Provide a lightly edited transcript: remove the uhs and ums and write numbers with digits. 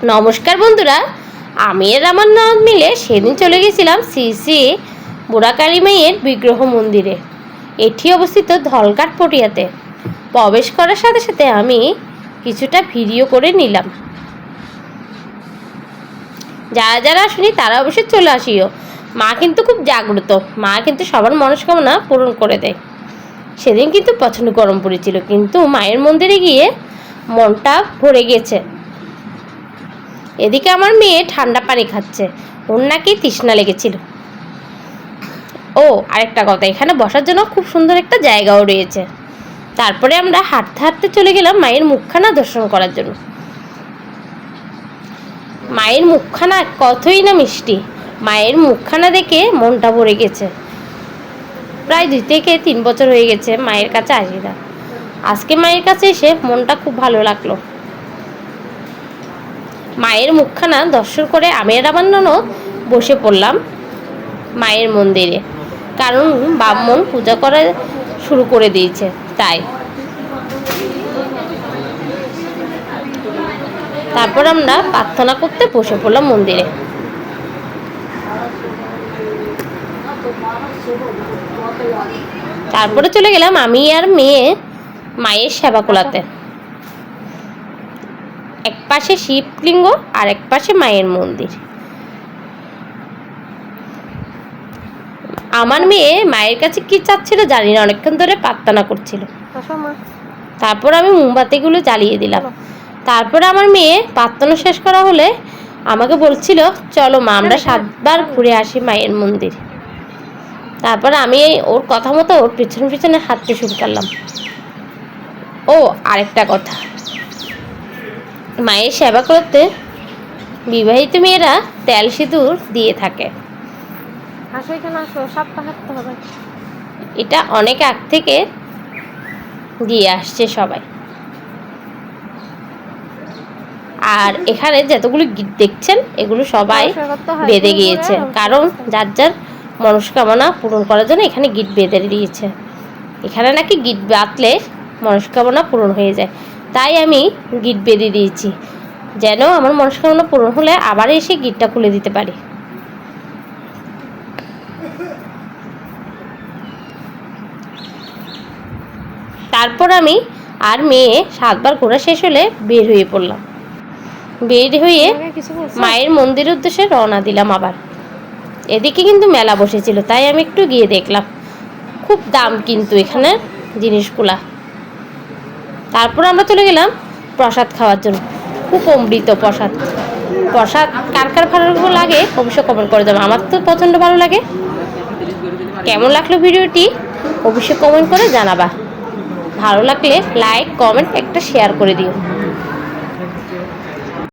নমস্কার বন্ধুরা, আমি আর আমার ননদ মিলে সেদিন চলে গেছিলাম শ্রী শ্রী বুড়া কালী মায়ের বিগ্রহ মন্দিরে। এটি অবস্থিত ধলঘাট পটিয়াতে। প্রবেশ করার সাথে সাথে আমি কিছুটা ভিডিও করে নিলাম। যারা যারা আসেনি তারা অবশ্যই চলে আসিও। মা কিন্তু খুব জাগ্রত, মা কিন্তু সবার মনস্কামনা পূরণ করে দেয়। সেদিন কিন্তু প্রচণ্ড গরম পড়েছিল, কিন্তু মায়ের মন্দিরে গিয়ে মনটা ভরে গেছে। এদিকে আমার মেয়ে ঠান্ডা পানি খাচ্ছে, ওর নাকি তৃষ্ণা লেগেছিল। ও আরেকটা কথা, এখানে বসার জন্য খুব সুন্দর একটা জায়গাও রয়েছে। তারপরে আমরা হাঁটতে হাঁটতে চলে গেলাম মায়ের মুখখানা দর্শন করার জন্য। মায়ের মুখখানা কতই না মিষ্টি, মায়ের মুখখানা দেখে মনটা ভরে গেছে। প্রায় 2 থেকে 3 বছর হয়ে গেছে মায়ের কাছে আসি না। আজকে মায়ের কাছে এসে মনটা খুব ভালো লাগলো। মায়ের মুখখানা দর্শন করে আমি আর আমার ননদ বসে পড়লাম মায়ের মন্দিরে, কারণ ব্রাহ্মণ পূজা করা শুরু করে দিয়েছে। তাই তারপর আমরা প্রার্থনা করতে বসে পড়লাম মন্দিরে। তারপরে চলে গেলাম আমি আর মেয়ে মায়ের সেবা কোলাতে। এক পাশে শিবলিঙ্গ আর এক পাশে মায়ের মন্দির। আমার মেয়ে মায়ের কাছে কি চাচ্ছিল জানি না, অনেকক্ষণ ধরে প্রার্থনা করছিল। তারপর আমি মোমবাতিগুলো জ্বালিয়ে দিলাম। তারপরে আমার মেয়ে প্রার্থনা শেষ করা হলে আমাকে বলছিল, চলো মা আমরা 7 বার ঘুরে আসি মায়ের মন্দির। তারপর আমি ওর কথা মতো ওর পিছনে পিছনে হাঁটতে শুরু করলাম। ও আরেকটা কথা, মায়ের সেবা করতে বিবাহিত মেয়েরা তেল সিঁদুর দিয়ে থাকে। এটা অনেক আগ থেকে দিয়ে আসছে সবাই। আর এখানে যতগুলো গিট দেখছেন এগুলো সবাই বেঁধে গিয়েছে, কারণ যার যার মনস্কামনা পূরণ করার জন্য এখানে গিট বেঁধে দিয়েছে। এখানে নাকি গিট বাঁধলে মনস্কামনা পূরণ হয়ে যায়, তাই আমি গিট বেঁধে দিয়েছি, যেন আমার মনস্কামনা পূরণ হলে আবার এসে গিটটা খুলে দিতে পারি। তারপর আমি আর মেয়ে 7 বার ঘোরা শেষ হলে বের হয়ে পড়লাম। বের হয়ে মায়ের মন্দিরের উদ্দেশ্যে রওনা দিলাম আবার। এদিকে কিন্তু মেলা বসেছিল, তাই আমি একটু গিয়ে দেখলাম। খুব দাম কিন্তু এখানে জিনিসগুলা। তারপর আমরা চলে গেলাম প্রসাদ খাওয়ার জন্য। খুব অমৃত প্রসাদ। প্রসাদ কার কার ভালো লাগে অবশ্যই কমেন্ট করে দেবো। আমার তো প্রচণ্ড ভালো লাগে। কেমন লাগলো ভিডিওটি অবশ্যই কমেন্ট করে জানাবা। ভালো লাগলে লাইক কমেন্ট একটা শেয়ার করে দিও।